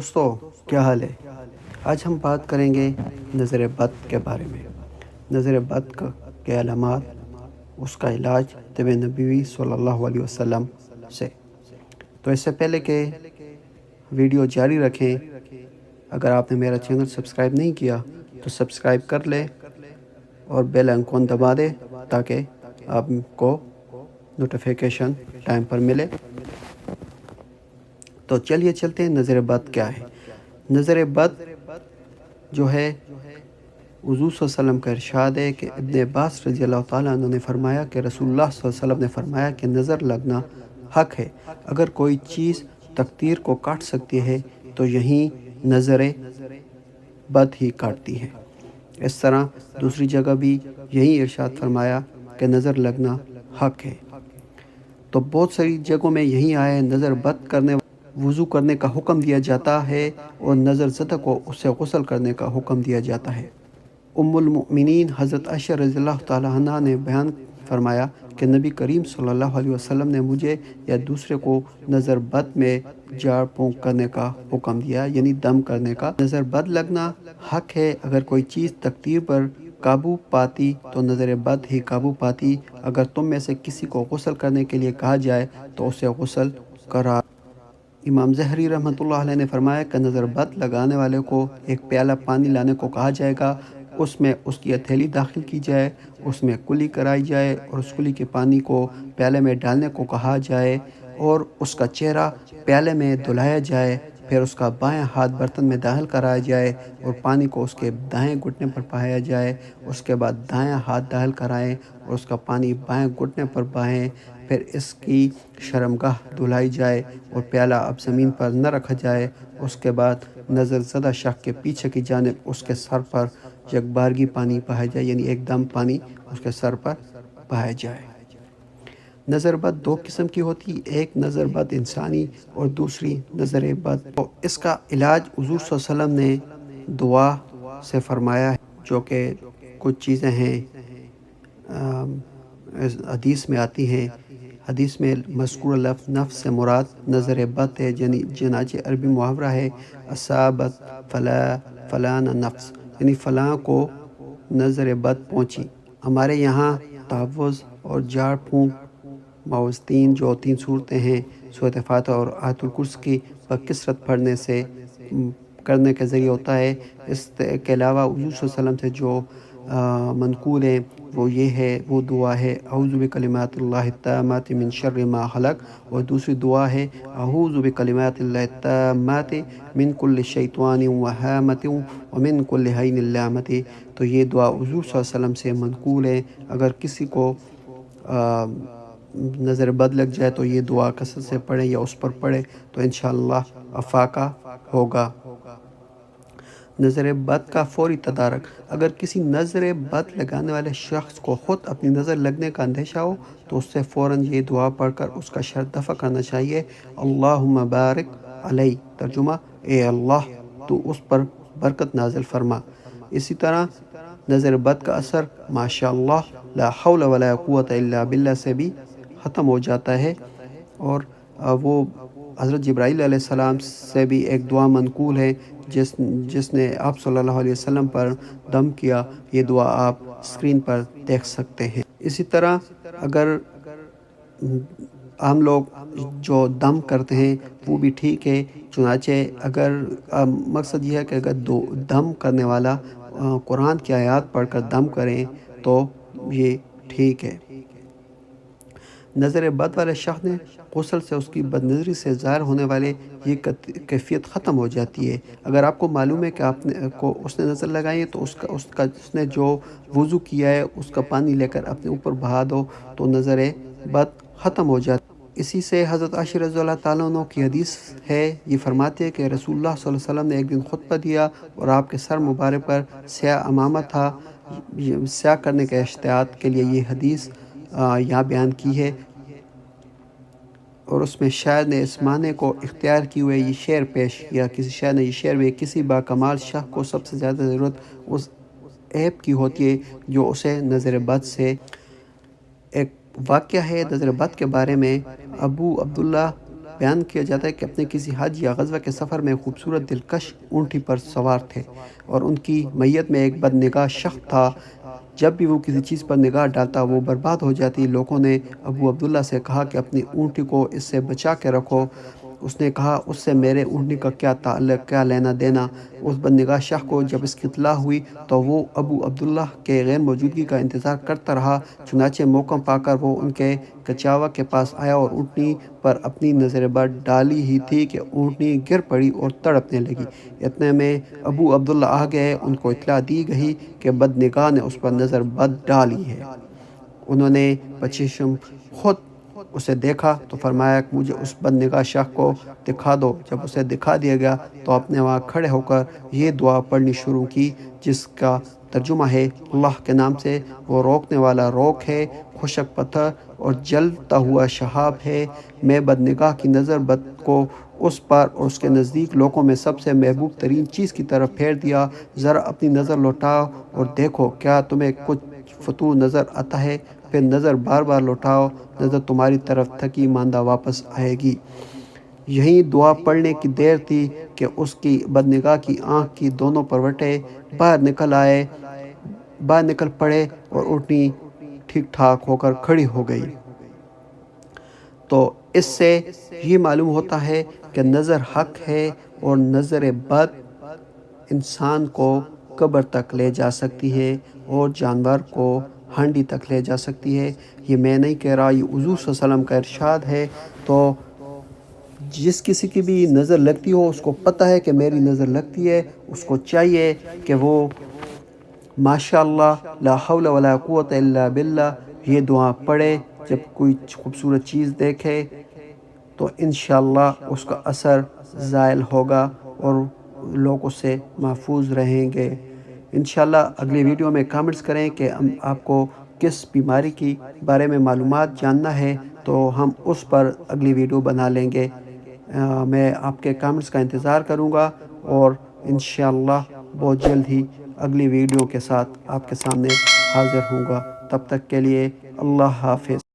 دوستو، کیا حال ہے؟ آج ہم بات کریں گے نظر بد کے بارے میں۔ نظر بد کے علامات، اس کا علاج طب نبوی صلی اللہ علیہ وسلم سے۔ تو اس سے پہلے کہ ویڈیو جاری رکھیں، اگر آپ نے میرا چینل سبسکرائب نہیں کیا تو سبسکرائب کر لیں اور بیل آئیکن دبا دیں تاکہ آپ کو نوٹیفیکیشن ٹائم پر ملے۔ تو چلیے چلتے ہیں، نظر بد کیا ہے؟ نظر بد جو ہے، حضور صلی اللہ علیہ وسلم کا ارشاد ہے کہ ابن عباس رضی اللہ تعالیٰ عنہ نے فرمایا کہ رسول اللہ صلی اللہ علیہ وسلم نے فرمایا کہ نظر لگنا حق ہے۔ اگر کوئی چیز تقدیر کو کاٹ سکتی ہے تو یہیں نظر بد ہی کاٹتی ہے۔ اس طرح دوسری جگہ بھی یہی ارشاد فرمایا کہ نظر لگنا حق ہے۔ تو بہت ساری جگہوں میں یہی آیا ہے، نظر بد کرنے وضو کرنے کا حکم دیا جاتا ہے اور نظر زدہ کو اس سے غسل کرنے کا حکم دیا جاتا ہے۔ ام المؤمنین حضرت عائشہ رضی اللہ تعالیٰ عنہ نے بیان فرمایا کہ نبی کریم صلی اللہ علیہ وسلم نے مجھے یا دوسرے کو نظر بد میں جھاڑ پھونک کرنے کا حکم دیا، یعنی دم کرنے کا۔ نظر بد لگنا حق ہے۔ اگر کوئی چیز تقدیر پر قابو پاتی تو نظر بد ہی قابو پاتی۔ اگر تم میں سے کسی کو غسل کرنے کے لیے کہا جائے تو اسے غسل کرا۔ امام زہری رحمۃ اللہ علیہ نے فرمایا کہ نظر بد لگانے والے کو ایک پیالہ پانی لانے کو کہا جائے گا، اس میں اس کی ہتھیلی داخل کی جائے، اس میں کلی کرائی جائے اور اس کلی کے پانی کو پیالے میں ڈالنے کو کہا جائے اور اس کا چہرہ پیالے میں دھلایا جائے، پھر اس کا بائیں ہاتھ برتن میں داخل کرایا جائے اور پانی کو اس کے دائیں گھٹنے پر پایا جائے، اس کے بعد دائیں ہاتھ داخل کرائیں اور اس کا پانی بائیں گھٹنے پر بہائیں، پھر اس کی شرمگاہ دھلائی جائے اور پیالہ اب زمین پر نہ رکھا جائے۔ اس کے بعد نظر زدہ شخص کے پیچھے کی جانب اس کے سر پر یکبارگی پانی بہایا جائے، یعنی ایک دم پانی اس کے سر پر بہایا جائے۔ نظر بد دو قسم کی ہوتی، ایک نظر بد انسانی اور دوسری نظر بد۔ تو اس کا علاج حضور صلی اللہ علیہ وسلم نے دعا سے فرمایا ہے، جو کہ کچھ چیزیں ہیں حدیث میں آتی ہیں۔ حدیث میں مذکور لفظ نفس سے مراد نظر بد ہے، چنانچہ عربی محاورہ ہے اصابت فلان نفس، یعنی فلاں کو نظر بد پہنچی۔ ہمارے یہاں تعوذ اور جھاڑ پھونک معوذتین جو 3 صورتیں ہیں، سورۃ فاتحہ اور آیت الکرسی کی بکثرت پڑھنے سے کرنے کے ذریعے ہوتا ہے۔ اس کے علاوہ حضور صلی اللہ علیہ وسلم سے جو منقول ہیں وہ یہ ہے، وہ دعا ہے اعوذ بکلمات اللہ التامات من شر ما خلق، اور دوسری دعا ہے اعوذ بکلمات اللہ التامات من کل شیطان وہامۃ ومن کل عین لامۃ۔ تو یہ دعا حضور صلی اللہ علیہ وسلم سے منقول ہے۔ اگر کسی کو نظر بد لگ جائے تو یہ دعا کثرت سے پڑھیں یا اس پر پڑھیں تو انشاءاللہ افاقہ ہوگا۔ نظر بد کا فوری تدارک، اگر کسی نظر بد لگانے والے شخص کو خود اپنی نظر لگنے کا اندیشہ ہو تو اس سے فوراً یہ دعا پڑھ کر اس کا شر دفع کرنا چاہیے۔ اللہم بارک علیہ، ترجمہ اے اللہ تو اس پر برکت نازل فرما۔ اسی طرح نظر بد کا اثر ماشاءاللہ لا حول ولا قوت الا باللہ سے بھی ختم ہو جاتا ہے، اور وہ حضرت جبرائیل علیہ السلام سے بھی ایک دعا منقول ہے جس نے آپ صلی اللہ علیہ وسلم پر دم کیا۔ یہ دعا آپ اسکرین پر دیکھ سکتے ہیں۔ اسی طرح اگر عام لوگ جو دم کرتے ہیں وہ بھی ٹھیک ہے، چنانچہ اگر مقصد یہ ہے کہ اگر دم کرنے والا قرآن کی آیات پڑھ کر دم کریں تو یہ ٹھیک ہے۔ نظر بد والے شخص نے غسل سے اس کی بد نظری سے ظاہر ہونے والے یہ کیفیت ختم ہو جاتی ہے۔ اگر آپ کو معلوم ہے کہ اس نے نظر لگائی ہے تو اس نے جو وضو کیا ہے اس کا پانی لے کر اپنے اوپر بہا دو تو نظر بد ختم ہو جاتی ہے۔ اسی سے حضرت عائشہ رضی اللہ تعالیٰ عنہ کی حدیث ہے، یہ فرماتے ہیں کہ رسول اللہ صلی اللہ علیہ وسلم نے ایک دن خطبہ دیا اور آپ کے سر مبارک پر سیاہ عمامہ تھا۔ سیاہ کرنے کے احتیاط کے لیے یہ حدیث یہاں بیان کی ہے، اور اس میں شاعر نے اس معنی کو اختیار کی ہوئے یہ شعر پیش کیا۔ کسی شاعر نے یہ شعر بھی، کسی باکمال شخص کو سب سے زیادہ ضرورت اس عیب کی ہوتی ہے جو اسے نظر بد سے۔ ایک واقعہ ہے نظر بد کے بارے میں، ابو عبداللہ بیان کیا جاتا ہے کہ اپنے کسی حج یا غزوہ کے سفر میں خوبصورت دلکش اونٹی پر سوار تھے اور ان کی میت میں ایک بد نگاہ شخص تھا۔ جب بھی وہ کسی چیز پر نگاہ ڈالتا وہ برباد ہو جاتی۔ لوگوں نے ابو عبداللہ سے کہا کہ اپنی اونٹی کو اس سے بچا کے رکھو۔ اس نے کہا اس سے میرے اونٹی کا کیا تعلق، کیا لینا دینا۔ اس بد نگاہ شخص کو جب اس کی اطلاع ہوئی تو وہ ابو عبداللہ کے غیر موجودگی کا انتظار کرتا رہا۔ چنانچہ موقع پا کر وہ ان کے کچاوا کے پاس آیا اور اونٹنی پر اپنی نظر بد ڈالی ہی تھی کہ اونٹنی گر پڑی اور تڑپنے لگی۔ اتنے میں ابو عبداللہ آ گئے۔ ان کو اطلاع دی گئی کہ بد نگاہ نے اس پر نظر بد ڈالی ہے۔ انہوں نے بچشم خود اسے دیکھا تو فرمایا کہ مجھے اس بد نگاہ شخص کو دکھا دو۔ جب اسے دکھا دیا گیا تو آپ نے وہاں کھڑے ہو کر یہ دعا پڑھنی شروع کی جس کا ترجمہ ہے: اللہ کے نام سے وہ روکنے والا روک ہے، خشک پتھر اور جلتا ہوا شہاب ہے۔ میں بد نگاہ کی نظر بد کو اس پر اور اس کے نزدیک لوگوں میں سب سے محبوب ترین چیز کی طرف پھیر دیا۔ ذرا اپنی نظر لوٹاؤ اور دیکھو کیا تمہیں کچھ فطور نظر آتا ہے؟ پھر نظر بار بار لوٹاؤ، نظر تمہاری طرف تھکی ماندہ واپس آئے گی۔ یہی دعا پڑھنے کی دیر تھی کہ اس کی بد نگاہ کی آنکھ کی دونوں پروٹیں باہر نکل پڑے اور اونٹنی ٹھیک ٹھاک ہو کر کھڑی ہو گئی۔ تو اس سے یہ معلوم ہوتا ہے کہ نظر حق ہے اور نظر بد انسان کو قبر تک لے جا سکتی ہے اور جانور کو ہانڈی تک لے جا سکتی ہے۔ یہ میں نہیں کہہ رہا، یہ حضور صلی اللہ علیہ وسلم کا ارشاد ہے۔ تو جس کسی کی بھی نظر لگتی ہو، اس کو پتہ ہے کہ میری نظر لگتی ہے، اس کو چاہیے کہ وہ ماشاءاللہ لا حول ولا قوت الا باللہ یہ دعا پڑھے۔ جب کوئی خوبصورت چیز دیکھے تو انشاءاللہ اس کا اثر زائل ہوگا اور لوگ اس سے محفوظ رہیں گے۔ انشاءاللہ اگلی ویڈیو میں کامنٹس کریں کہ آپ کو کس بیماری کی بارے میں معلومات جاننا ہے تو ہم اس پر اگلی ویڈیو بنا لیں گے۔ میں آپ کے کامنٹس کا انتظار کروں گا اور انشاءاللہ بہت جلد ہی اگلی ویڈیو کے ساتھ آپ کے سامنے حاضر ہوں گا۔ تب تک کے لیے اللہ حافظ۔